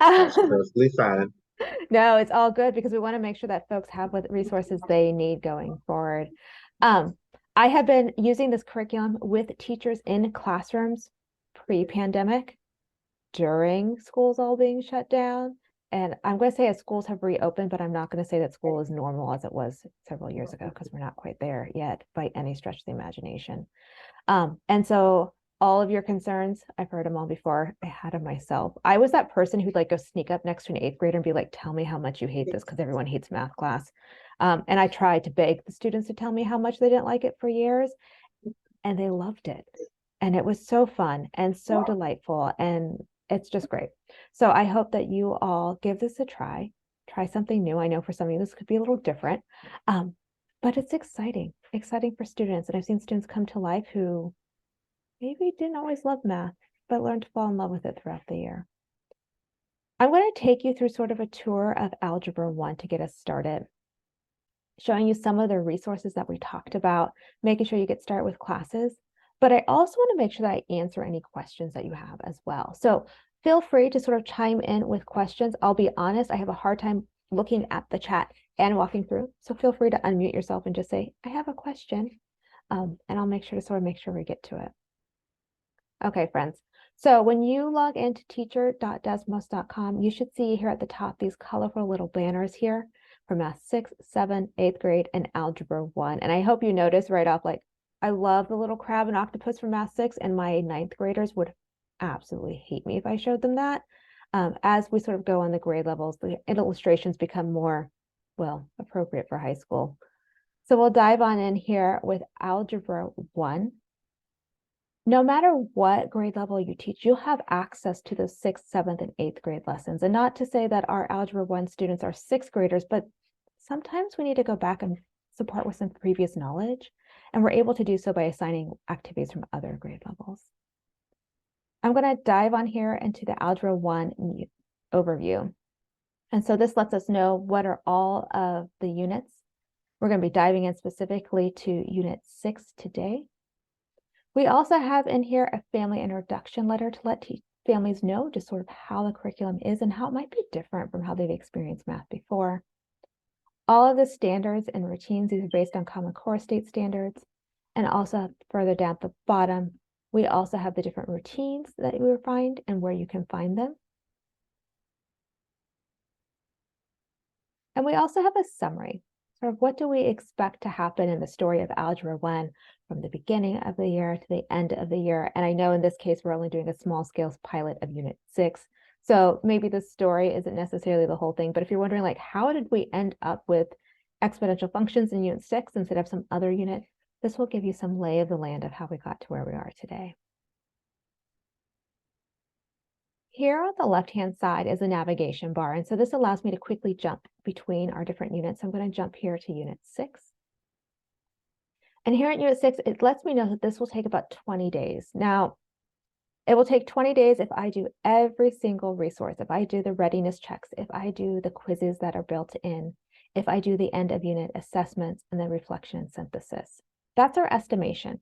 That's perfectly fine. No, it's all good because we want to make sure that folks have what resources they need going forward. Um, I have been using this curriculum with teachers in classrooms pre-pandemic, during schools all being shut down. And I'm going to say as schools have reopened, but I'm not going to say that school is normal as it was several years ago because we're not quite there yet by any stretch of the imagination. And so all of your concerns, I've heard them all before. I had them myself. I was that person who'd like go sneak up next to an eighth grader and be like, tell me how much you hate this because everyone hates math class. And I tried to beg the students to tell me how much they didn't like it for years, and they loved it. And it was so fun and so delightful. And it's just great. So I hope that you all give this a try something new. I know for some of you this could be a little different, but it's exciting for students. And I've seen students come to life who maybe didn't always love math, but learned to fall in love with it throughout the year. I'm going to take you through sort of a tour of Algebra 1 to get us started, showing you some of the resources that we talked about, making sure you get started with classes. But I also want to make sure that I answer any questions that you have as well. So feel free to sort of chime in with questions. I'll be honest, I have a hard time looking at the chat and walking through. So feel free to unmute yourself and just say, I have a question. And I'll make sure to make sure we get to it. Okay, friends. So when you log into teacher.desmos.com, you should see here at the top these colorful little banners here for Math 6, 7, 8th grade, and Algebra 1. And I hope you notice right off, like, I love the little crab and octopus for Math 6, and my ninth graders would absolutely hate me if I showed them that. As we sort of go on the grade levels, the illustrations become more, well, appropriate for high school. So we'll dive on in here with Algebra 1. No matter what grade level you teach, you'll have access to those 6th, 7th, and 8th grade lessons. And not to say that our Algebra 1 students are 6th graders, but sometimes we need to go back and support with some previous knowledge. And we're able to do so by assigning activities from other grade levels. I'm going to dive on here into the Algebra 1 overview. And so this lets us know what are all of the units. We're going to be diving in specifically to Unit 6 today. We also have in here a family introduction letter to let families know just sort of how the curriculum is and how it might be different from how they've experienced math before. All of the standards and routines, these are based on Common Core state standards. And also further down at the bottom, we also have the different routines that you will find and where you can find them. And we also have a summary. Sort of what do we expect to happen in the story of Algebra 1 from the beginning of the year to the end of the year. And I know in this case, we're only doing a small scale pilot of Unit 6. So maybe the story isn't necessarily the whole thing, but if you're wondering, like, how did we end up with exponential functions in Unit 6 instead of some other unit, this will give you some lay of the land of how we got to where we are today. Here on the left-hand side is a navigation bar. And so this allows me to quickly jump between our different units. I'm going to jump here to Unit 6. And here at Unit 6, it lets me know that this will take about 20 days. Now, it will take 20 days if I do every single resource, if I do the readiness checks, if I do the quizzes that are built in, if I do the end of unit assessments, and then reflection and synthesis. That's our estimation.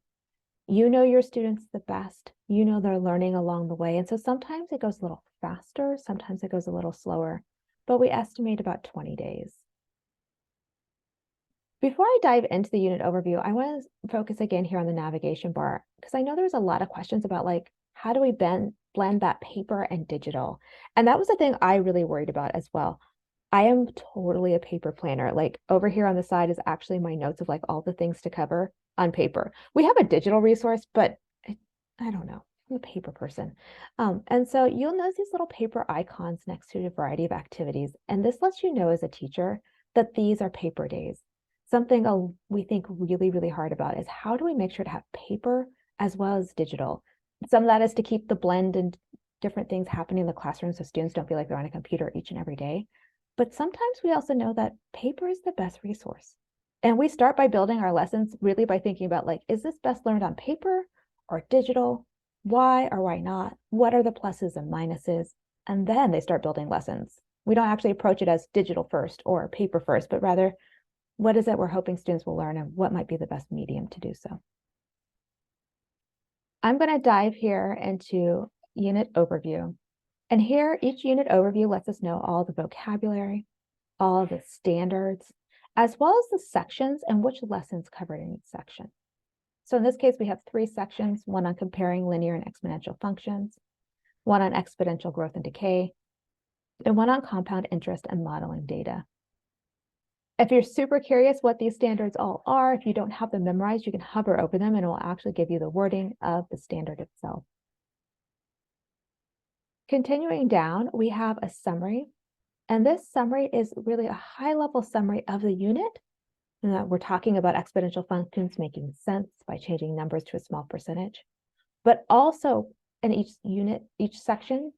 You know your students the best. You know they're learning along the way. And so sometimes it goes a little faster, sometimes it goes a little slower, but we estimate about 20 days. Before I dive into the unit overview, I want to focus again here on the navigation bar, because I know there's a lot of questions about, like, how do we blend that paper and digital? And that was the thing I really worried about as well. I am totally a paper planner. Like, over here on the side is actually my notes of like all the things to cover on paper. We have a digital resource, but I don't know. I'm a paper person. And so you'll notice these little paper icons next to a variety of activities. And this lets you know as a teacher that these are paper days. Something we think really, really hard about is how do we make sure to have paper as well as digital? Some of that is to keep the blend and different things happening in the classroom so students don't feel like they're on a computer each and every day. But sometimes we also know that paper is the best resource. And we start by building our lessons really by thinking about, like, is this best learned on paper or digital? Why or why not? What are the pluses and minuses? And then they start building lessons. We don't actually approach it as digital first or paper first, but rather, what is it we're hoping students will learn and what might be the best medium to do so? I'm going to dive here into unit overview. And here, each unit overview lets us know all the vocabulary, all the standards, as well as the sections and which lessons covered in each section. So in this case, we have 3 sections, one on comparing linear and exponential functions, one on exponential growth and decay, and one on compound interest and modeling data. If you're super curious what these standards all are, if you don't have them memorized, you can hover over them and it will actually give you the wording of the standard itself. Continuing down, we have a summary, and this summary is really a high-level summary of the unit. We're talking about exponential functions making sense by changing numbers to a small percentage, but also in each unit, each section,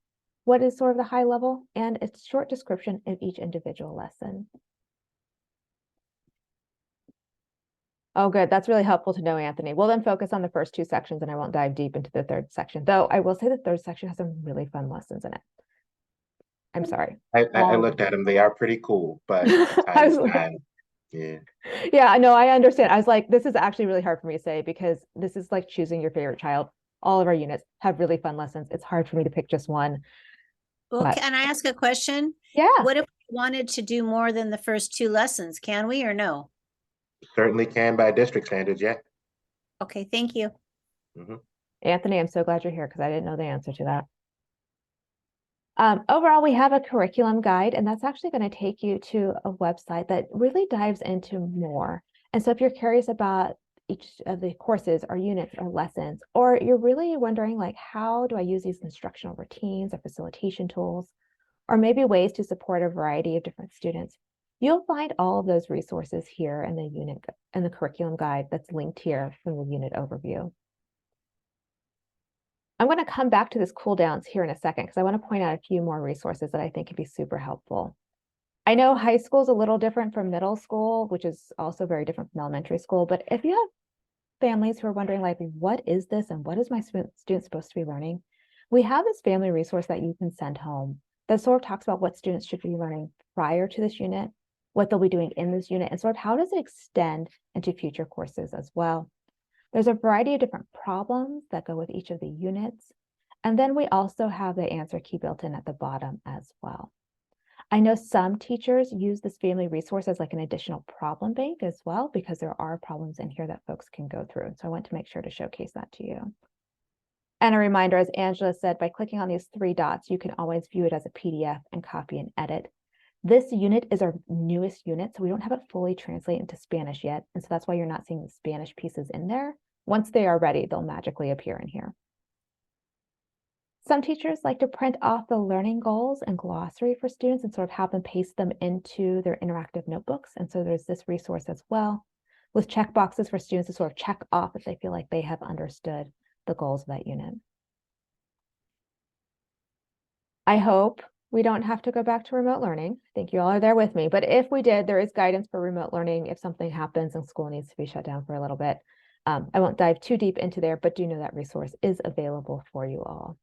what is sort of the high level and a short description of each individual lesson. Oh, good. That's really helpful to know, Anthony. We'll then focus on the first 2 sections and I won't dive deep into the 3rd section, though I will say the 3rd section has some really fun lessons in it. I'm sorry. I looked at them. They are pretty cool, but I was like, yeah. Yeah, I know. I understand. I was like, this is actually really hard for me to say because this is like choosing your favorite child. All of our units have really fun lessons. It's hard for me to pick just one. Well, But can I ask a question? yeah. What if we wanted to do more than the first 2 lessons? Can we or no? Certainly can by district standards, yeah. Okay, thank you. Anthony, I'm so glad you're here because I didn't know the answer to that. Overall, we have a curriculum guide, and that's actually going to take you to a website that really dives into more. And so if you're curious about each of the courses or units or lessons, or you're really wondering like, how do I use these instructional routines or facilitation tools, or maybe ways to support a variety of different students, you'll find all of those resources here in the unit and the curriculum guide that's linked here from the unit overview. I'm going to come back to this cool downs here in a second because I want to point out a few more resources that I think could be super helpful. I know high school is a little different from middle school, which is also very different from elementary school. But if you have families who are wondering, like, what is this and what is my student supposed to be learning? We have this family resource that you can send home that sort of talks about what students should be learning prior to this unit, what they'll be doing in this unit, and sort of how does it extend into future courses as well. There's a variety of different problems that go with each of the units. And then we also have the answer key built in at the bottom as well. I know some teachers use this family resource as like an additional problem bank as well, because there are problems in here that folks can go through. So I want to make sure to showcase that to you. And a reminder, as Angela said, by clicking on these 3 dots, you can always view it as a PDF and copy and edit. This unit is our newest unit, so we don't have it fully translated into Spanish yet. And so that's why you're not seeing the Spanish pieces in there. Once they are ready, they'll magically appear in here. Some teachers like to print off the learning goals and glossary for students and sort of have them paste them into their interactive notebooks. And so there's this resource as well with checkboxes for students to sort of check off if they feel like they have understood the goals of that unit. I hope we don't have to go back to remote learning. I think you all are there with me. But if we did, there is guidance for remote learning if something happens and school needs to be shut down for a little bit. I won't dive too deep into there, but do know that resource is available for you all.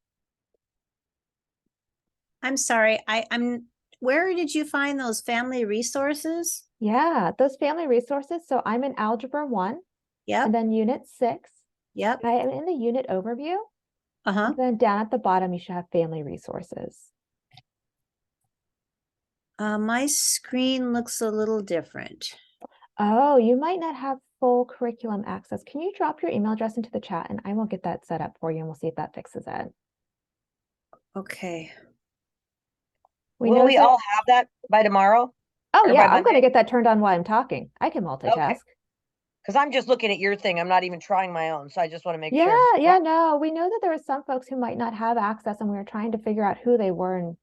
I'm sorry. Where did you find those family resources? Yeah, those family resources. So I'm in Algebra 1. Yep. And then Unit 6. Yep. I am in the unit overview. Uh-huh. And then down at the bottom, you should have family resources. My screen looks a little different. Oh, you might not have full curriculum access. Can you drop your email address into the chat and I will get that set up for you and we'll see if that fixes it. Okay. Will we all have that by tomorrow? Oh yeah, I'm going to get that turned on while I'm talking. I can multitask. Okay. Because I'm just looking at your thing. I'm not even trying my own. So I just want to make sure. Yeah, no, we know that there are some folks who might not have access and we were trying to figure out who they were and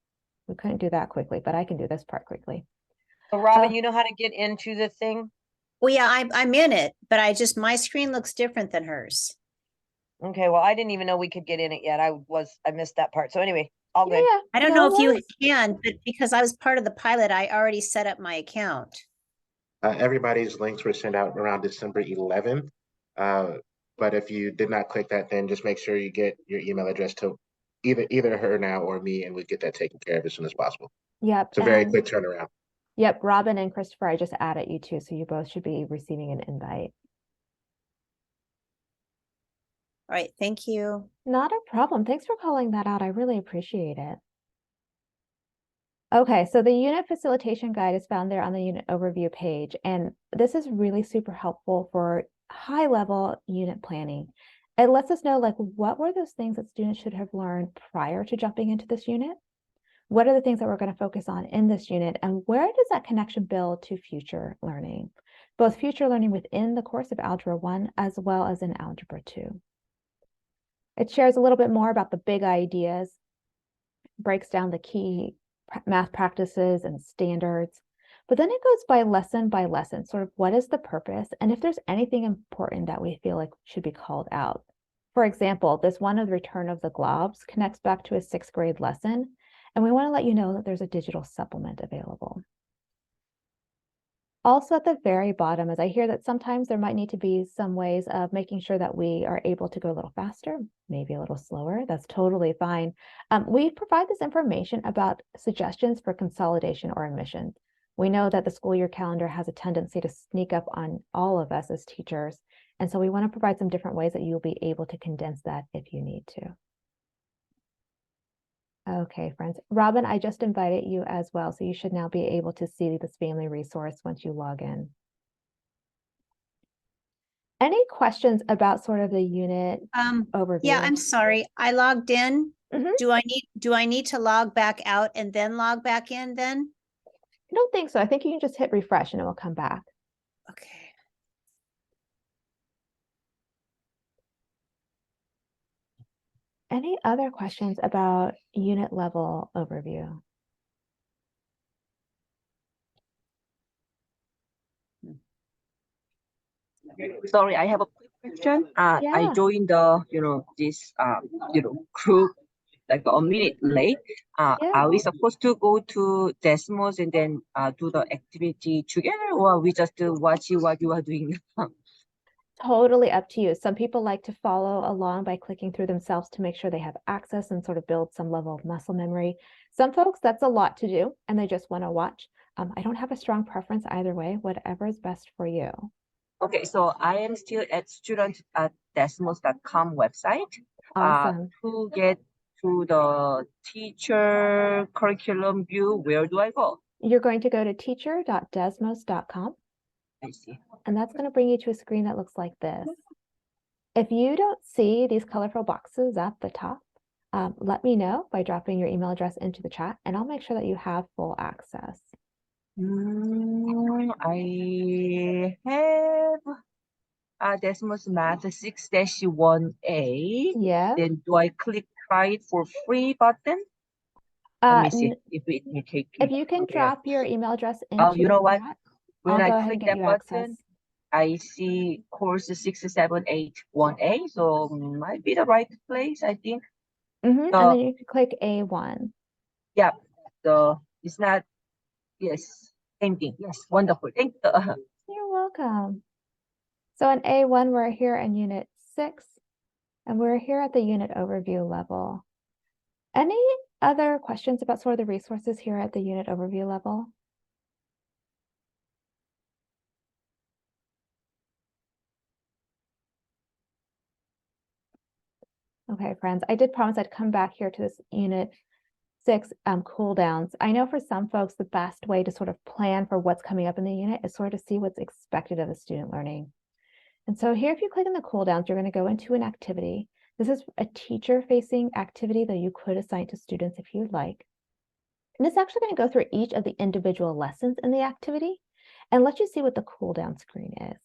we couldn't do that quickly, but I can do this part quickly. So Robin, you know how to get into the thing? Well, yeah, I'm in it, but my screen looks different than hers. Okay, well, I didn't even know we could get in it yet. I missed that part. So anyway, all good. Yeah, I don't know if you can, but because I was part of the pilot, I already set up my account. Everybody's links were sent out around December 11th. But if you did not click that, then just make sure you get your email address to either her now or me, and we get that taken care of as soon as possible. Yep. It's a very quick turnaround. Yep, Robin and Christopher, I just added you too, so you both should be receiving an invite. All right, thank you. Not a problem. Thanks for calling that out. I really appreciate it. Okay, so the unit facilitation guide is found there on the unit overview page, and this is really super helpful for high level unit planning. It lets us know like what were those things that students should have learned prior to jumping into this unit? What are the things that we're going to focus on in this unit, and where does that connection build to future learning? Both future learning within the course of Algebra 1 as well as in Algebra 2. It shares a little bit more about the big ideas, breaks down the key math practices and standards, but then it goes by lesson, sort of what is the purpose, and if there's anything important that we feel like should be called out. For example, this one of the return of the globs connects back to a 6th grade lesson, and we want to let you know that there's a digital supplement available. Also at the very bottom, as I hear that sometimes there might need to be some ways of making sure that we are able to go a little faster, maybe a little slower, that's totally fine. We provide this information about suggestions for consolidation or omission. We know that the school year calendar has a tendency to sneak up on all of us as teachers, and so we want to provide some different ways that you'll be able to condense that if you need to. Okay, friends. Robin, I just invited you as well, so you should now be able to see this family resource once you log in. Any questions about sort of the unit overview? Yeah, I'm sorry. I logged in. Mhm. Do I need to log back out and then log back in then? I don't think so. I think you can just hit refresh and it will come back. Okay. Any other questions about unit level overview? Sorry, I have a quick question. I Yeah. joined the, this, group like a minute late. Yeah. Are we supposed to go to Desmos and then do the activity together, or we just watch what you are doing? Totally up to you. Some people like to follow along by clicking through themselves to make sure they have access and sort of build some level of muscle memory. Some folks, that's a lot to do and they just want to watch. I don't have a strong preference either way, whatever is best for you. Okay, so I am still at student at desmos.com website. Awesome. To get to the teacher curriculum view, where do I go? You're going to go to teacher.desmos.com, I see. and that's going to bring you to a screen that looks like this. If you don't see these colorful boxes at the top, let me know by dropping your email address into the chat, and I'll make sure that you have full access. I have Desmos Math 6-1A. Yeah. Then do I click try it for free button? Let me see if it will take me. If you can drop your email address into Oh, you know what? chat, When I'll go I ahead and click get that you button, access. I see course 6-7-8-1A, so might be the right place, I think. And then you can click A1. Yeah, so it's not, yes, same thing. Yes, wonderful. Thank you. You're welcome. So in A1, we're here in Unit 6, and we're here at the unit overview level. Any other questions about sort of the resources here at the unit overview level? Okay, friends, I did promise I'd come back here to this Unit 6 cool downs. I know for some folks, the best way to sort of plan for what's coming up in the unit is sort of see what's expected of the student learning. And so here, if you click on the cool downs, you're going to go into an activity. This is a teacher-facing activity that you could assign to students if you'd like. And it's actually going to go through each of the individual lessons in the activity and let you see what the cool down screen is.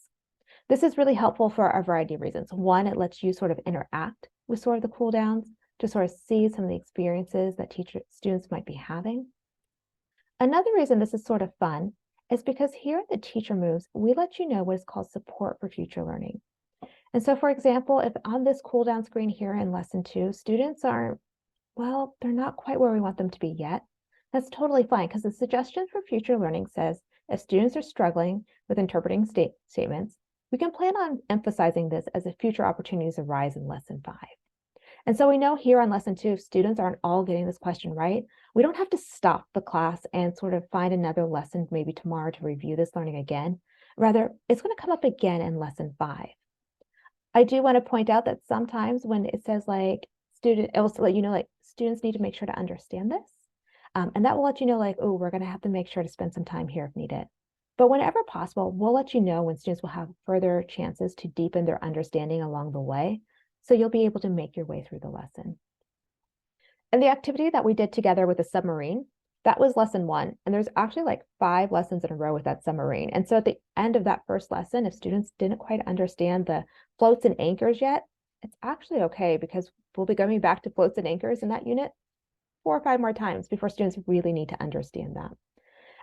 This is really helpful for a variety of reasons. One, it lets you sort of interact with sort of the cool downs to sort of see some of the experiences that students might be having. Another reason this is sort of fun is because here at the Teacher Moves, we let you know what is called support for future learning. And so, for example, if on this cool down screen here in lesson 2, students aren't, well, they're not quite where we want them to be yet, that's totally fine, because the suggestion for future learning says if students are struggling with interpreting statements, we can plan on emphasizing this as if future opportunities arise in lesson 5. And so we know here on lesson 2, if students aren't all getting this question right, we don't have to stop the class and sort of find another lesson maybe tomorrow to review this learning again. Rather, it's going to come up again in lesson 5. I do want to point out that sometimes when it says like student, it will let you know like students need to make sure to understand this. And that will let you know like, oh, we're going to have to make sure to spend some time here if needed. But whenever possible, we'll let you know when students will have further chances to deepen their understanding along the way. So you'll be able to make your way through the lesson. And the activity that we did together with the submarine, that was lesson 1. And there's actually like 5 lessons in a row with that submarine. And so at the end of that first lesson, if students didn't quite understand the floats and anchors yet, it's actually okay because we'll be going back to floats and anchors in that unit 4 or 5 more times before students really need to understand that.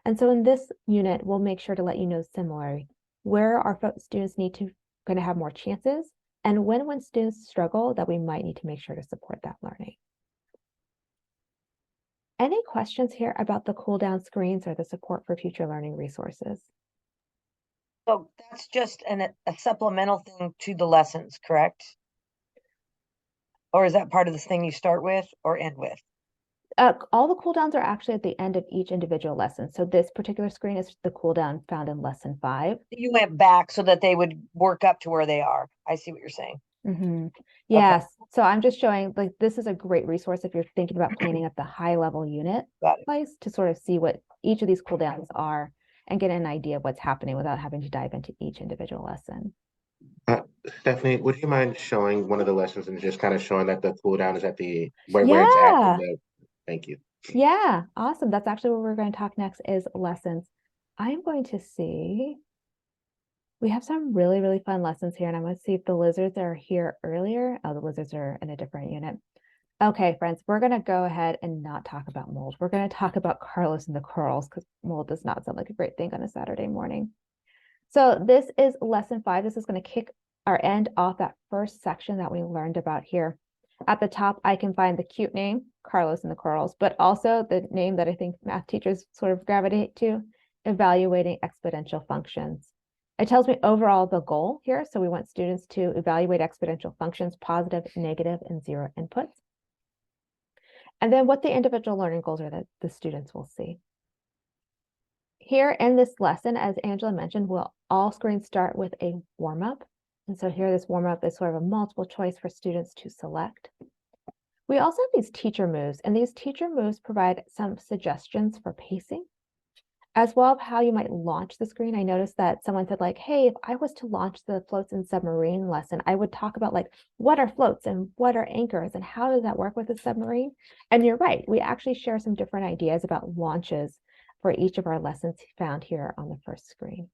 And so in this unit, we'll make sure to let you know similarly where our students going to have more chances, and when students struggle, that we might need to make sure to support that learning. Any questions here about the cool down screens or the support for future learning resources? So that's just a supplemental thing to the lessons, correct? Or is that part of this thing you start with or end with? All the cooldowns are actually at the end of each individual lesson. So this particular screen is the cooldown found in lesson 5. You went back so that they would work up to where they are. I see what you're saying. Mm-hmm. Yes. So I'm just showing like this is a great resource if you're thinking about planning at the high level unit place to sort of see what each of these cooldowns are and get an idea of what's happening without having to dive into each individual lesson. Stephanie, would you mind showing one of the lessons and just kind of showing that the cooldown is at where it's at? Thank you. Yeah, awesome. That's actually what we're going to talk next is lessons. I'm going to see, we have some really, really fun lessons here, and I'm going to see if the lizards are here earlier. Oh, the lizards are in a different unit. Okay, friends, we're going to go ahead and not talk about mold. We're going to talk about Carlos and the corals because mold does not sound like a great thing on a Saturday morning. So this is lesson 5. This is going to kick our end off that first section that we learned about here. At the top, I can find the cute name, Carlos and the corals, but also the name that I think math teachers sort of gravitate to, evaluating exponential functions. It tells me overall the goal here. So we want students to evaluate exponential functions, positive, negative, and 0 inputs. And then what the individual learning goals are that the students will see. Here in this lesson, as Angela mentioned, all screens start with a warm-up. And so here, this warm-up is sort of a multiple choice for students to select. We also have these teacher moves, and these teacher moves provide some suggestions for pacing, as well as how you might launch the screen. I noticed that someone said like, hey, if I was to launch the floats and submarine lesson, I would talk about like, what are floats and what are anchors and how does that work with a submarine? And you're right, we actually share some different ideas about launches for each of our lessons found here on the first screen.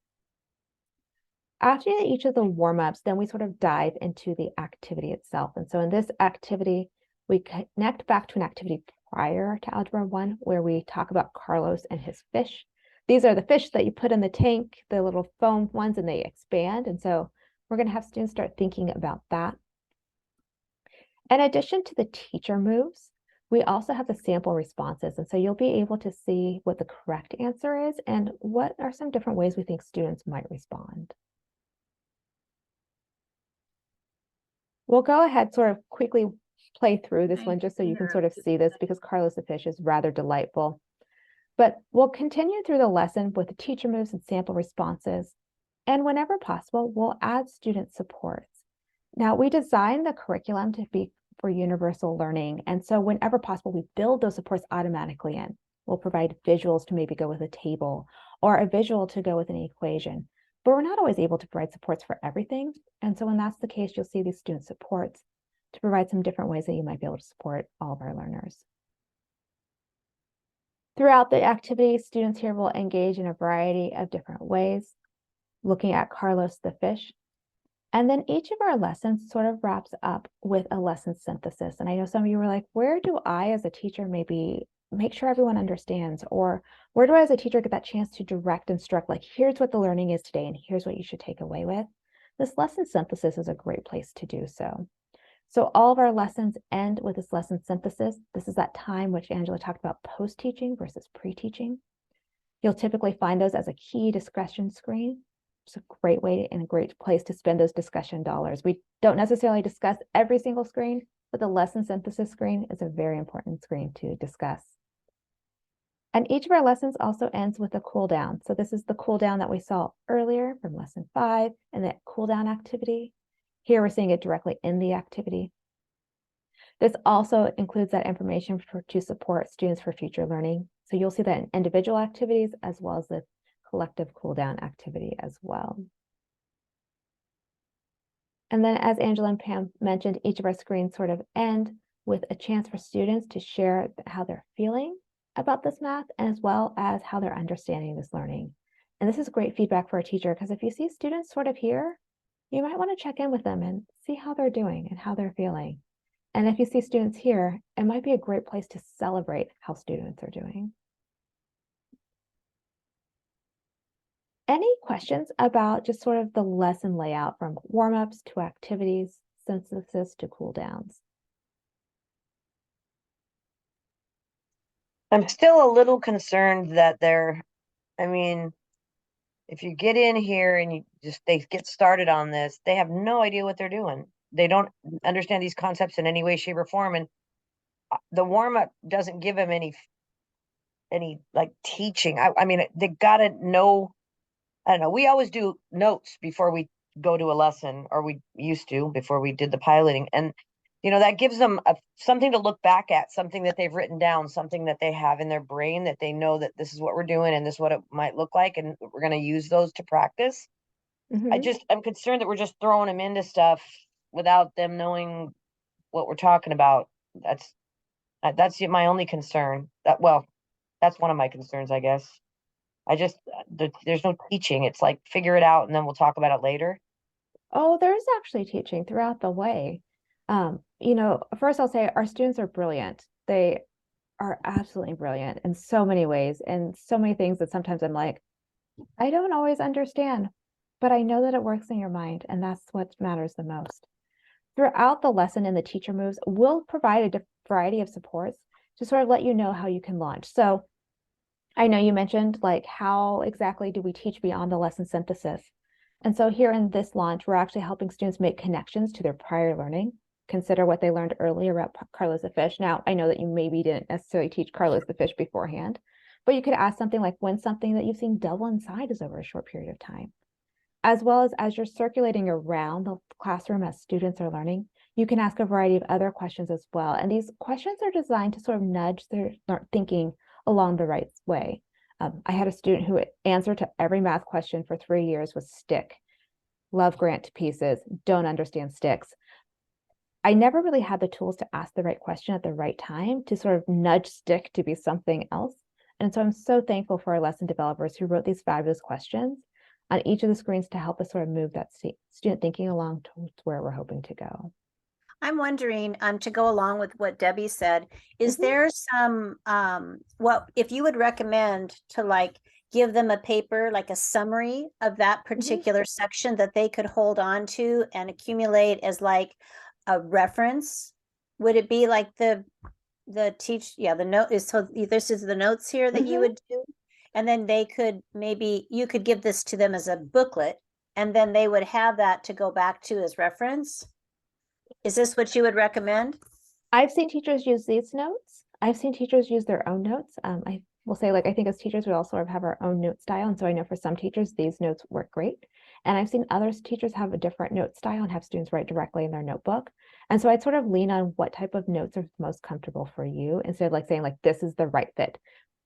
After each of the warm-ups, then we sort of dive into the activity itself. And so in this activity, we connect back to an activity prior to Algebra 1, where we talk about Carlos and his fish. These are the fish that you put in the tank, the little foam ones, and they expand. And so we're going to have students start thinking about that. In addition to the teacher moves, we also have the sample responses. And so you'll be able to see what the correct answer is and what are some different ways we think students might respond. We'll go ahead sort of quickly play through this one just so you can sort of see this because Carlos the fish is rather delightful. But we'll continue through the lesson with the teacher moves and sample responses. And whenever possible, we'll add student supports. Now, we designed the curriculum to be for universal learning. And so whenever possible, we build those supports automatically in. We'll provide visuals to maybe go with a table or a visual to go with an equation. But we're not always able to provide supports for everything. And so when that's the case, you'll see these student supports to provide some different ways that you might be able to support all of our learners. Throughout the activity, students here will engage in a variety of different ways, looking at Carlos the fish. And then each of our lessons sort of wraps up with a lesson synthesis. And I know some of you were like, where do I as a teacher maybe make sure everyone understands? Or where do I as a teacher get that chance to direct instruct, like, here's what the learning is today and here's what you should take away with? This lesson synthesis is a great place to do so. So all of our lessons end with this lesson synthesis. This is that time which Angela talked about post-teaching versus pre-teaching. You'll typically find those as a key discussion screen. It's a great way and a great place to spend those discussion dollars. We don't necessarily discuss every single screen, but the lesson synthesis screen is a very important screen to discuss. And each of our lessons also ends with a cool down. So this is the cool down that we saw earlier from lesson 5 and that cool down activity. Here we're seeing it directly in the activity. This also includes that information to support students for future learning. So you'll see that in individual activities as well as the collective cool down activity as well. And then as Angela and Pam mentioned, each of our screens sort of end with a chance for students to share how they're feeling about this math, as well as how they're understanding this learning. And this is great feedback for a teacher, because if you see students sort of here, you might want to check in with them and see how they're doing and how they're feeling. And if you see students here, it might be a great place to celebrate how students are doing. Any questions about just sort of the lesson layout from warm-ups to activities, synthesis to cool downs? I'm still a little concerned that I mean, if you get in here and they get started on this, they have no idea what they're doing. They don't understand these concepts in any way, shape, or form. And the warm-up doesn't give them any like teaching. I mean, they gotta know. I don't know. We always do notes before we go to a lesson, or we used to before we did the piloting. And, that gives them something to look back at, something that they've written down, something that they have in their brain that they know that this is what we're doing and this is what it might look like. And we're going to use those to practice. I'm concerned that we're just throwing them into stuff without them knowing what we're talking about. That's my only concern. That's one of my concerns, I guess. There's no teaching. It's like, figure it out and then we'll talk about it later. Oh, there's actually teaching throughout the way. First I'll say our students are brilliant. They are absolutely brilliant in so many ways, and so many things that sometimes I'm like, I don't always understand, but I know that it works in your mind, and that's what matters the most. Throughout the lesson in the teacher moves, we'll provide a variety of supports to sort of let you know how you can launch. So I know you mentioned like, how exactly do we teach beyond the lesson synthesis? And so here in this launch, we're actually helping students make connections to their prior learning, consider what they learned earlier about Carlos the fish. Now, I know that you maybe didn't necessarily teach Carlos the fish beforehand, but you could ask something like, when something that you've seen double in size over a short period of time. As well as you're circulating around the classroom as students are learning, you can ask a variety of other questions as well. And these questions are designed to sort of nudge their thinking along the right way. I had a student who answer to every math question for 3 years was stick. Love Grant to pieces, don't understand sticks. I never really had the tools to ask the right question at the right time to sort of nudge stick to be something else. And so I'm so thankful for our lesson developers who wrote these fabulous questions on each of the screens to help us sort of move that student thinking along towards where we're hoping to go. I'm wondering, to go along with what Debbie said, is there some, what if you would recommend to like give them a paper, like a summary of that particular section that they could hold on to and accumulate as like a reference? Would it be like the note is, so this is the notes here that you would do? And then you could give this to them as a booklet, and then they would have that to go back to as reference. Is this what you would recommend? I've seen teachers use these notes. I've seen teachers use their own notes. I will say, like, I think as teachers, we all sort of have our own note style. And so I know for some teachers, these notes work great. And I've seen other teachers have a different note style and have students write directly in their notebook. And so I'd sort of lean on what type of notes are most comfortable for you, instead of like saying like, this is the right fit.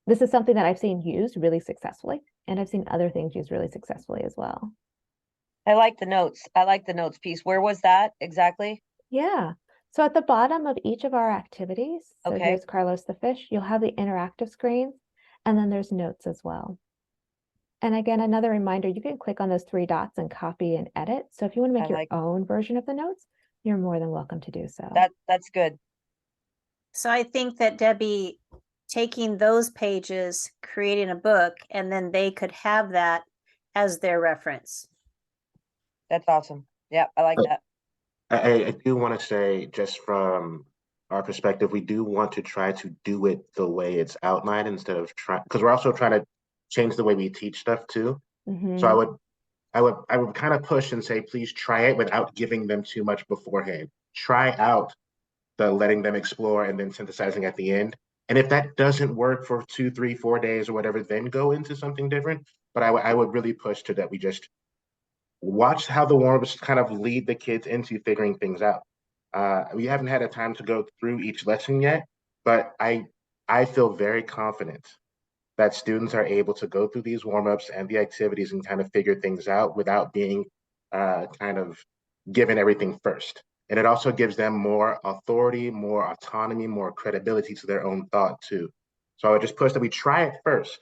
This is something that I've seen used really successfully. And I've seen other things used really successfully as well. I like the notes. I like the notes piece. Where was that exactly? Yeah. So at the bottom of each of our activities, so Okay. here's Carlos the fish, you'll have the interactive screens, and then there's notes as well. And again, another reminder, you can click on those 3 dots and copy and edit. So if you want to make your own version of the notes, you're more than welcome to do so. That's good. So I think that Debbie, taking those pages, creating a book, and then they could have that as their reference. That's awesome. Yeah, I like that. I do want to say, just from our perspective, we do want to try to do it the way it's outlined instead of trying, because we're also trying to change the way we teach stuff too. So I would kind of push and say, please try it without giving them too much beforehand. Try out the letting them explore and then synthesizing at the end. And if that doesn't work for 2, 3, 4 days or whatever, then go into something different. But I would really push to that we just watch how the warm-ups kind of lead the kids into figuring things out. We haven't had a time to go through each lesson yet, but I feel very confident that students are able to go through these warm-ups and the activities and kind of figure things out without being kind of given everything first. And it also gives them more authority, more autonomy, more credibility to their own thought too. So I would just push that we try it first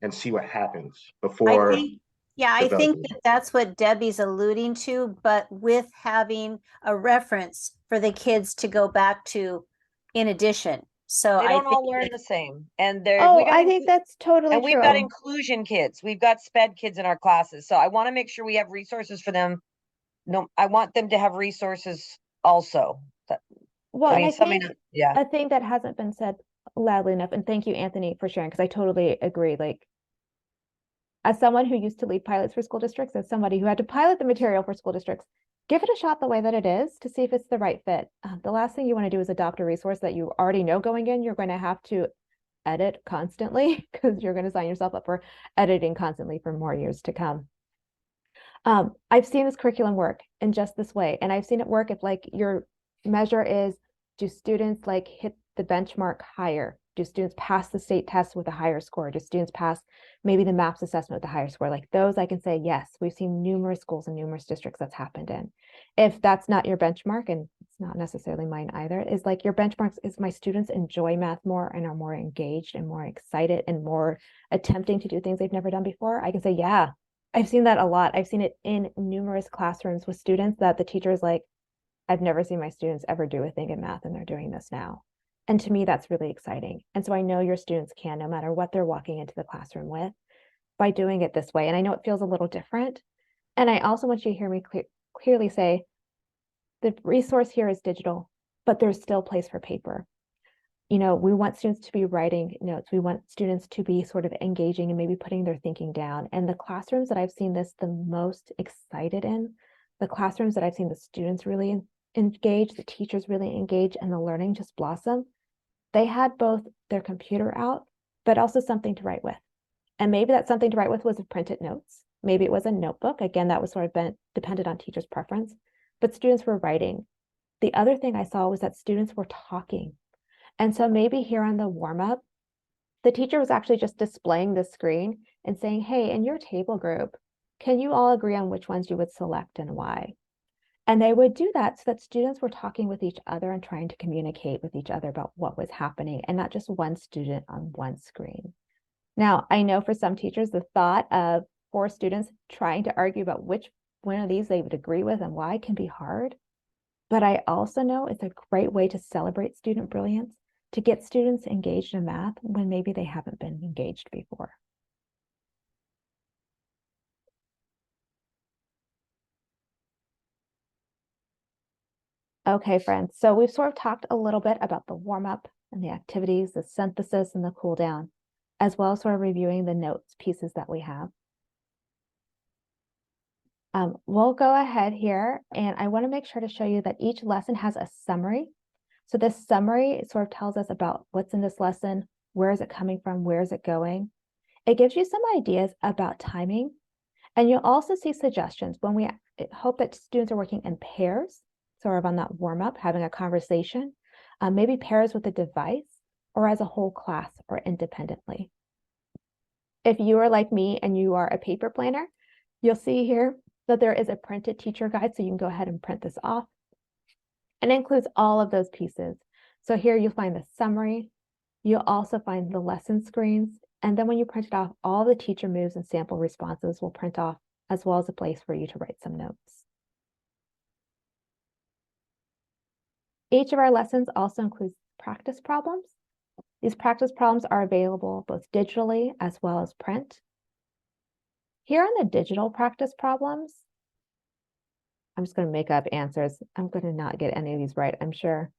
and see what happens I before think, yeah, I think that that's what Debbie's alluding to, but with having a reference for the kids to go back to in addition. So They I don't all think learn the same. And we Oh, got I think that's totally and we've got true. inclusion kids. We've got SPED kids in our classes. So I want to make sure we have resources for them. No, I want them to have resources also. Well, I and mean, I something, think yeah. a thing that hasn't been said loudly enough, and thank you, Anthony, for sharing, because I totally agree. Like, as someone who used to lead pilots for school districts, as somebody who had to pilot the material for school districts, give it a shot the way that it is to see if it's the right fit. The last thing you want to do is adopt a resource that you already know going in. You're going to have to edit constantly because you're going to sign yourself up for editing constantly for more years to come. I've seen this curriculum work in just this way, and I've seen it work if like your measure is, do students like hit the benchmark higher? Do students pass the state test with a higher score? Do students pass maybe the MAPS assessment with a higher score? Like those, I can say, yes, we've seen numerous schools and numerous districts that's happened in. If that's not your benchmark, and it's not necessarily mine either, is like your benchmarks is my students enjoy math more and are more engaged and more excited and more attempting to do things they've never done before. I can say, yeah, I've seen that a lot. I've seen it in numerous classrooms with students that the teacher is like, I've never seen my students ever do a thing in math, and they're doing this now. And to me, that's really exciting. And so I know your students can, no matter what they're walking into the classroom with, by doing it this way. And I know it feels a little different. And I also want you to hear me clearly say, the resource here is digital, but there's still place for paper. You know, we want students to be writing notes. We want students to be sort of engaging and maybe putting their thinking down. And the classrooms that I've seen this the most excited in, the classrooms that I've seen the students really engage, the teachers really engage, and the learning just blossom, they had both their computer out, but also something to write with. And maybe that something to write with was printed notes. Maybe it was a notebook. Again, that was sort of dependent on teachers' preference, but students were writing. The other thing I saw was that students were talking. And so maybe here on the warm-up, the teacher was actually just displaying the screen and saying, hey, in your table group, can you all agree on which ones you would select and why? And they would do that so that students were talking with each other and trying to communicate with each other about what was happening and not just one student on one screen. Now, I know for some teachers, the thought of 4 students trying to argue about which one of these they would agree with and why can be hard. But I also know it's a great way to celebrate student brilliance, to get students engaged in math when maybe they haven't been engaged before. Okay, friends, so we've sort of talked a little bit about the warm-up and the activities, the synthesis and the cool down, as well as sort of reviewing the notes pieces that we have. We'll go ahead here, and I want to make sure to show you that each lesson has a summary. So this summary sort of tells us about what's in this lesson, where is it coming from, where is it going. It gives you some ideas about timing, and you'll also see suggestions when we hope that students are working in pairs, sort of on that warm-up, having a conversation, maybe pairs with a device, or as a whole class or independently. If you are like me and you are a paper planner, you'll see here that there is a printed teacher guide, so you can go ahead and print this off. And it includes all of those pieces. So here you'll find the summary. You'll also find the lesson screens. And then when you print it off, all the teacher moves and sample responses will print off, as well as a place for you to write some notes. Each of our lessons also includes practice problems. These practice problems are available both digitally as well as print. Here on the digital practice problems, I'm just going to make up answers. I'm going to not get any of these right, I'm sure.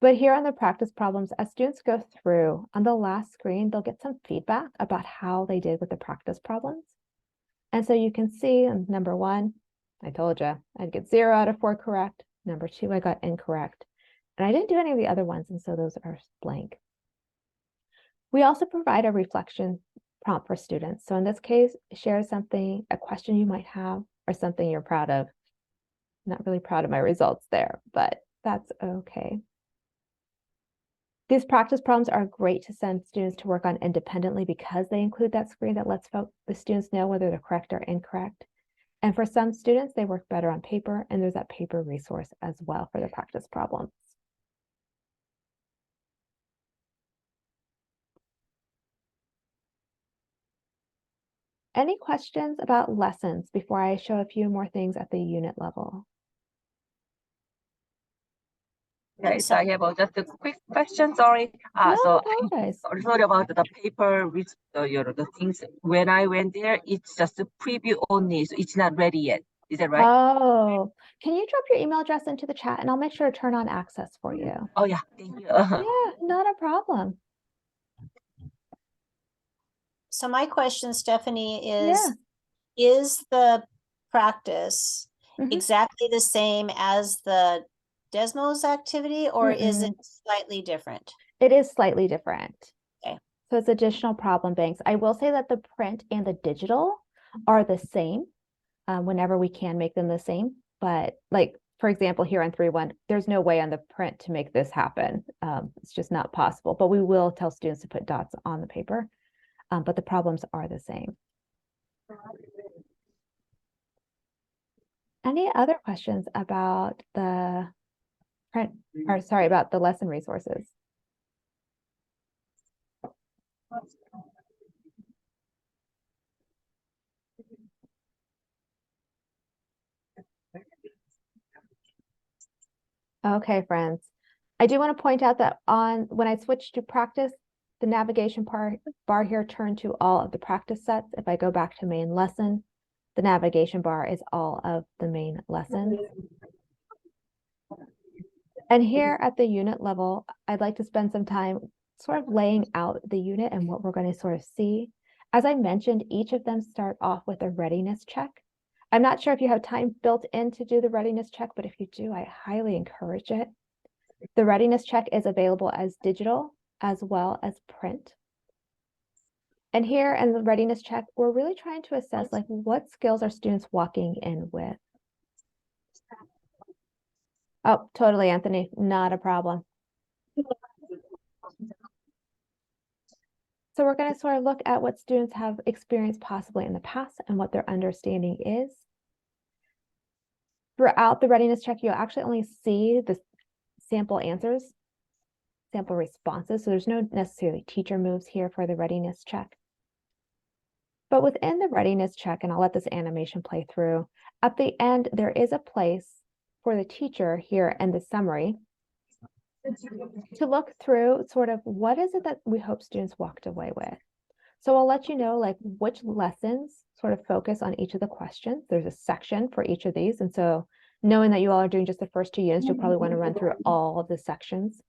But here on the practice problems, as students go through, on the last screen, they'll get some feedback about how they did with the practice problems. And so you can see in number 1, I told you I'd get 0 out of 4 correct. Number 2, I got incorrect. And I didn't do any of the other ones, and so those are blank. We also provide a reflection prompt for students. So in this case, share something, a question you might have, or something you're proud of. I'm not really proud of my results there, but That's okay. These practice problems are great to send students to work on independently because they include that screen that lets the students know whether they're correct or incorrect. And for some students, they work better on paper, and there's that paper resource as well for the practice problems. Any questions about lessons before I show a few more things at the unit level? Yes, I have just a quick question. Sorry. No, So apologize. sorry about the paper with the things. When I went there, it's just a preview only, so it's not ready yet. Is that right? Oh, can you drop your email address into the chat and I'll make sure to turn on access for you. Oh yeah, thank you. Yeah, not a problem. So my question, Stephanie, Yeah. is the practice Mhm. exactly the same as the Desmos activity, or is it Mm-mm. slightly different? It is slightly different. Okay. So it's additional problem banks. I will say that the print and the digital are the same whenever we can make them the same. But like, for example, here on 3.1, there's no way on the print to make this happen. It's just not possible. But we will tell students to put dots on the paper. But the problems are the same. Any other questions about the print, or sorry, about the lesson resources? Okay, friends. I do want to point out that when I switched to practice, the navigation bar here turned to all of the practice sets. If I go back to main lesson, the navigation bar is all of the main lessons. And here at the unit level, I'd like to spend some time sort of laying out the unit and what we're going to sort of see. As I mentioned, each of them start off with a readiness check. I'm not sure if you have time built in to do the readiness check, but if you do, I highly encourage it. The readiness check is available as digital as well as print. And here in the readiness check, we're really trying to assess like what skills are students walking in with. Oh, totally, Anthony, not a problem. So we're going to sort of look at what students have experienced possibly in the past and what their understanding is. Throughout the readiness check, you'll actually only see the sample answers, sample responses. So there's no necessarily teacher moves here for the readiness check. But within the readiness check, and I'll let this animation play through, at the end, there is a place for the teacher here in the summary to look through sort of what is it that we hope students walked away with. So I'll let you know like which lessons sort of focus on each of the questions. There's a section for each of these. And so knowing that you all are doing just the first 2 units, you'll probably want to run through all of the sections.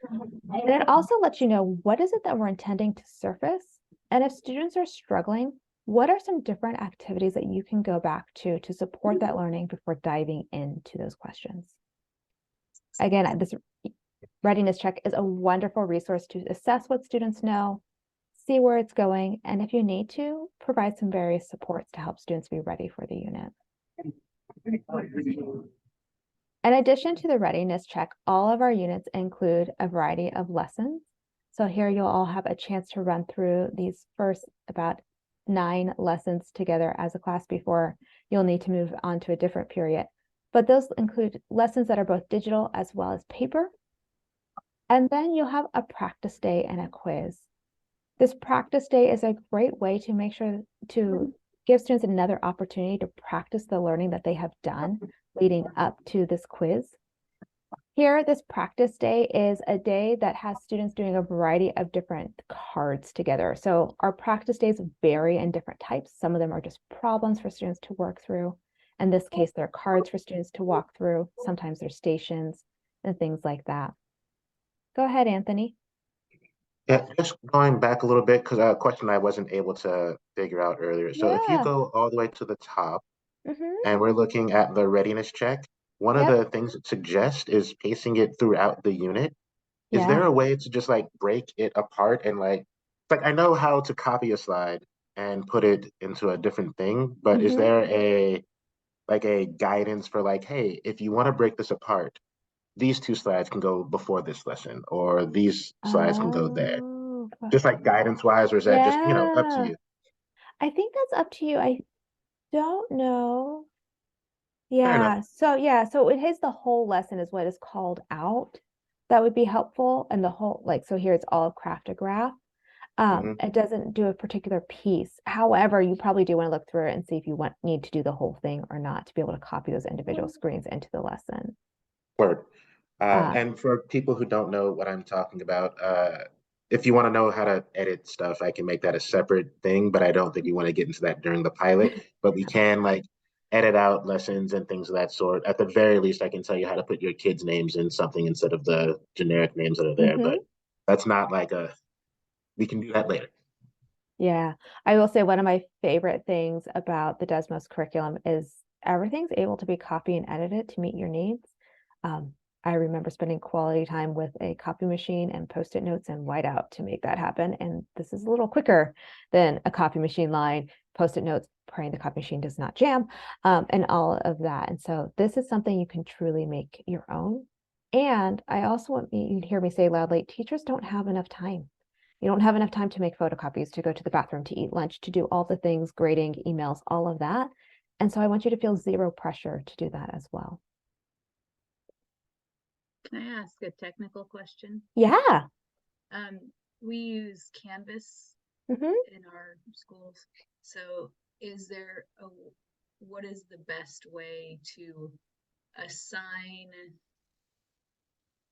And it also lets you know what is it that we're intending to surface. And if students are struggling, what are some different activities that you can go back to support that learning before diving into those questions? Again, this readiness check is a wonderful resource to assess what students know, see where it's going, and if you need to, provide some various supports to help students be ready for the unit. In addition to the readiness check, all of our units include a variety of lessons. So here you'll all have a chance to run through these first about 9 lessons together as a class before you'll need to move on to a different period. But those include lessons that are both digital as well as paper. And then you'll have a practice day and a quiz. This practice day is a great way to make sure to give students another opportunity to practice the learning that they have done leading up to this quiz. Here, this practice day is a day that has students doing a variety of different cards together. So our practice days vary in different types. Some of them are just problems for students to work through. In this case, they're cards for students to walk through. Sometimes they're stations and things like that. Go ahead, Anthony. Yeah, just going back a little bit because a question I wasn't able to figure out earlier. So if you Yeah. go all the way to the top Mm-hmm. and we're looking at the readiness check, one of Yep. the things it suggests is pacing it throughout the unit. Is there Yeah. a way to just like break it apart and like I know how to copy a slide and put it into a different thing, but is Mm-hmm. there a like a guidance for like, hey, if you want to break this apart, these two slides can go before this lesson, or these slides can go there. Oh, Just like guidance wise, or is that just, up to yeah. you? I think that's up to you. I don't know. Fair enough. So it is the whole lesson is what is called out. That would be helpful. And the whole, like, so here it's all craft a graph. Mhm. It doesn't do a particular piece. However, you probably do want to look through it and see if you need to do the whole thing or not to be able to copy those individual screens into the lesson. Word. Uh, And for people who don't know what I'm talking about, if you want to know how to edit stuff, I can make that a separate thing, but I don't think you want to get into that during the pilot. But we can like edit out lessons and things of that sort. At the very least, I can tell you how to put your kids' names in something instead of the generic names that are there. But that's not like we can do that later. Yeah, I will say one of my favorite things about the Desmos curriculum is everything's able to be copied and edited to meet your needs. I remember spending quality time with a copy machine and post-it notes and whiteout to make that happen. And this is a little quicker than a copy machine line, post-it notes, praying the copy machine does not jam, and all of that. And so this is something you can truly make your own. And I also want you to hear me say loudly, teachers don't have enough time. You don't have enough time to make photocopies, to go to the bathroom, to eat lunch, to do all the things, grading, emails, all of that. And so I want you to feel zero pressure to do that as well. Can I ask a technical question? Yeah. We use Canvas Mhm. in our schools. So what is the best way to assign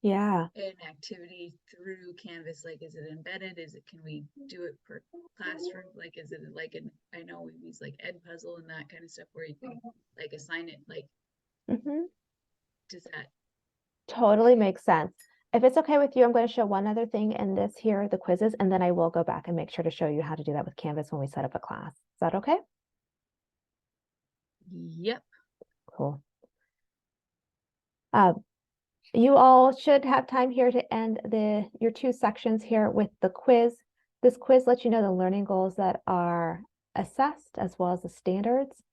Yeah. an activity through Canvas? Like, is it embedded? Can we do it per classroom? Like, is it like I know we use like Edpuzzle and that kind of stuff where you can like assign it, like, does that Totally makes sense. If it's okay with you, I'm going to show one other thing in this here, the quizzes, and then I will go back and make sure to show you how to do that with Canvas when we set up a class. Is that okay? Yep. Cool. You all should have time here to end your two sections here with the quiz. This quiz lets you know the learning goals that are assessed as well as the standards.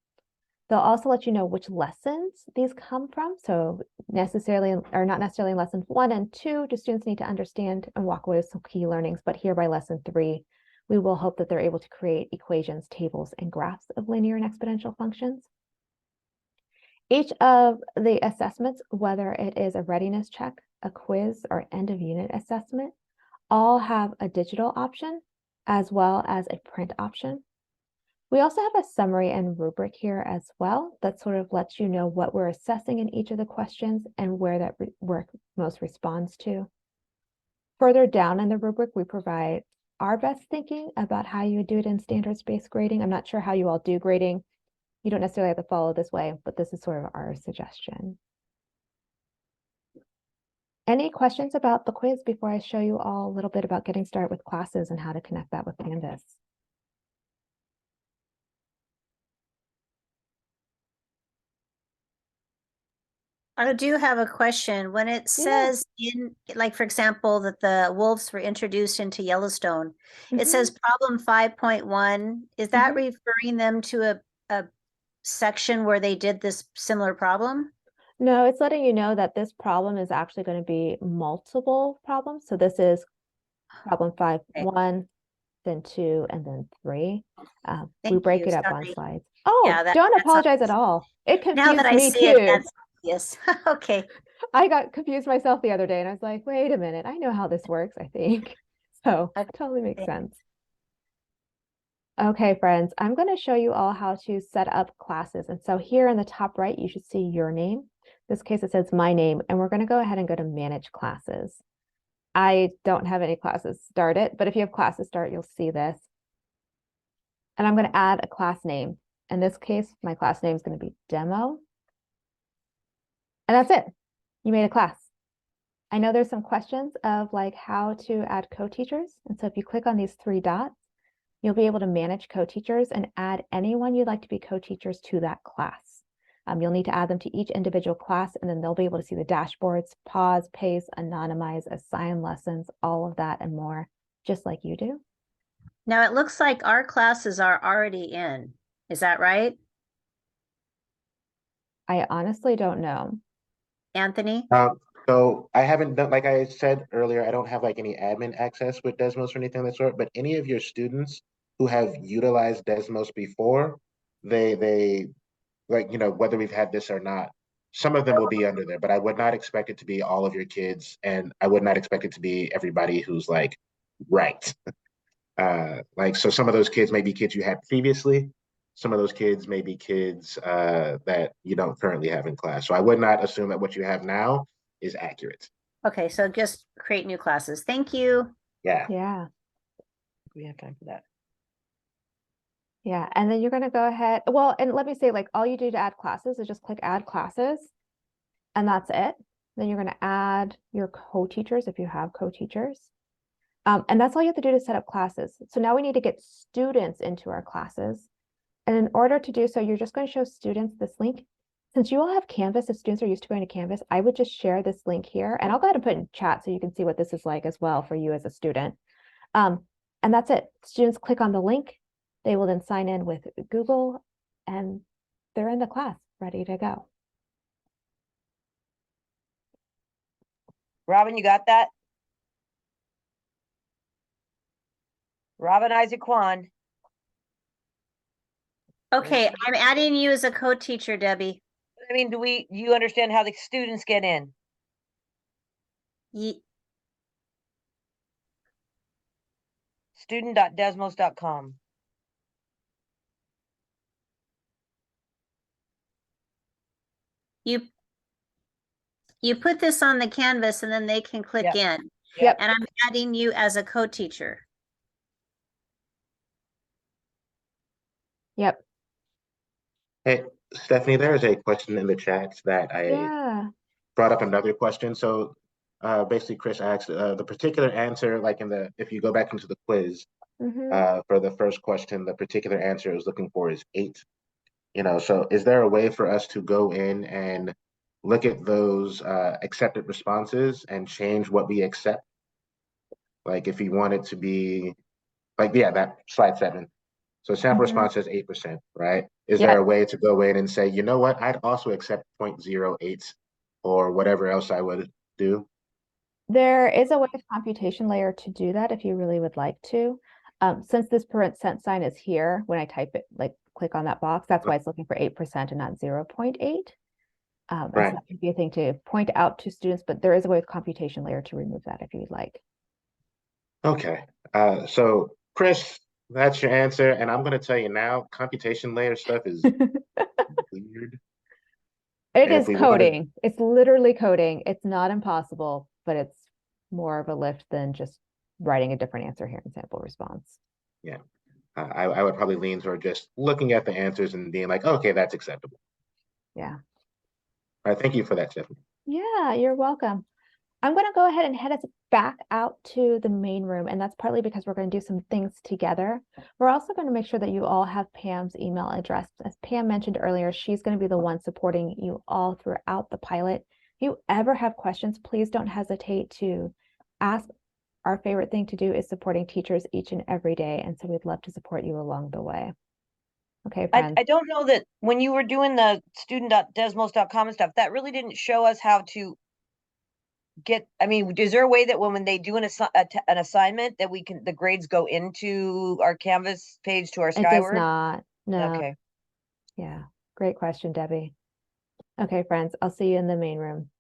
They'll also let you know which lessons these come from. So necessarily, or not necessarily in lessons 1 and 2, do students need to understand and walk away with some key learnings, but here by lesson 3, we will hope that they're able to create equations, tables, and graphs of linear and exponential functions. Each of the assessments, whether it is a readiness check, a quiz, or end of unit assessment, all have a digital option as well as a print option. We also have a summary and rubric here as well that sort of lets you know what we're assessing in each of the questions and where that work most responds to. Further down in the rubric, we provide our best thinking about how you would do it in standards-based grading. I'm not sure how you all do grading. You don't necessarily have to follow this way, but this is sort of our suggestion. Any questions about the quiz before I show you all a little bit about getting started with classes and how to connect that with Canvas? I do have a question. When it says like, for example, that the wolves were introduced into Yellowstone, it says problem 5.1. Is that referring them to a section where they did this similar problem? No, it's letting you know that this problem is actually going to be multiple problems. So this is problem 5.1, then 2, and then 3. We break it up on slides. Oh, Yeah, don't apologize at all. It now that confused I me see it, too. that's yes. Okay. I got confused myself the other day and I was like, wait a minute, I know how this works, I think. So it totally makes sense. Okay, friends, I'm going to show you all how to set up classes. And so here in the top right, you should see your name. In this case, it says my name, and we're going to go ahead and go to manage classes. I don't have any classes started, but if you have classes start, you'll see this. And I'm going to add a class name. In this case, my class name is going to be demo. And that's it. You made a class. I know there's some questions of like how to add co-teachers. And so if you click on these 3 dots, you'll be able to manage co-teachers and add anyone you'd like to be co-teachers to that class. You'll need to add them to each individual class, and then they'll be able to see the dashboards, pause, pace, anonymize, assign lessons, all of that and more, just like you do. Now it looks like our classes are already in. Is that right? I honestly don't know. Anthony? So I haven't done, like I said earlier, I don't have like any admin access with Desmos or anything of that sort, but any of your students who have utilized Desmos before, they like, whether we've had this or not, some of them will be under there, but I would not expect it to be all of your kids, and I would not expect it to be everybody who's like right. Like, so some of those kids may be kids you had previously. Some of those kids may be kids that you don't currently have in class. So I would not assume that what you have now is accurate. Okay, so just create new classes. Thank you. Yeah. Yeah. We have time for that. Yeah. And then you're going to go ahead. Well, and let me say, like, all you do to add classes is just click add classes, and that's it. Then you're going to add your co-teachers if you have co-teachers. And that's all you have to do to set up classes. So now we need to get students into our classes. And in order to do so, you're just going to show students this link. Since you all have Canvas, if students are used to going to Canvas, I would just share this link here, and I'll go ahead and put it in chat so you can see what this is like as well for you as a student. And that's it. Students click on the link. They will then sign in with Google, and they're in the class, ready to go. Robin, you got that? Robin Isaac Kwan. Okay, I'm adding you as a co-teacher, Debbie. I mean, do you understand how the students get in? Ye- Student.desmos.com. You put this on the canvas and then they can click Yep. in. Yep. And I'm adding you as a co-teacher. Yep. Hey, Stephanie, there is a question in the chat that I Yeah. brought up another question. So basically, Chris asked the particular answer, like if you go back into the quiz for the first question, the particular answer I was looking for is 8. So is there a way for us to go in and look at those accepted responses and change what we accept? Like if you want it to be like, yeah, that slide 7. So sample response says 8%, right? Is there a way to go in and say, you know what, I'd also accept 0.08 or whatever else I would do? There is a way with computation layer to do that if you really would like to. Since this % sign is here, when I type it, like click on that box, that's why it's looking for 8% and not 0.8. And so Right. that could be a thing to point out to students, but there is a way with computation layer to remove that if you'd like. Okay. So Chris, that's your answer. And I'm going to tell you now, computation layer stuff is weird. It And if is we wanted, coding. It's literally coding. It's not impossible, but it's more of a lift than just writing a different answer here in sample response. yeah, I would probably lean toward just looking at the answers and being like, okay, that's acceptable. Yeah. All right. Thank you for that, Stephanie. Yeah, you're welcome. I'm going to go ahead and head us back out to the main room, and that's partly because we're going to do some things together. We're also going to make sure that you all have Pam's email address. As Pam mentioned earlier, she's going to be the one supporting you all throughout the pilot. If you ever have questions, please don't hesitate to ask. Our favorite thing to do is supporting teachers each and every day, and so we'd love to support you along the way. Okay, friends. I don't know that when you were doing the student.desmos.com and stuff, that really didn't show us how to get, I mean, is there a way that when they do an assignment that the grades go into our Canvas page to our It does Skyward? not. No. Okay. Yeah. Great question, Debbie. Okay, friends, I'll see you in the main room.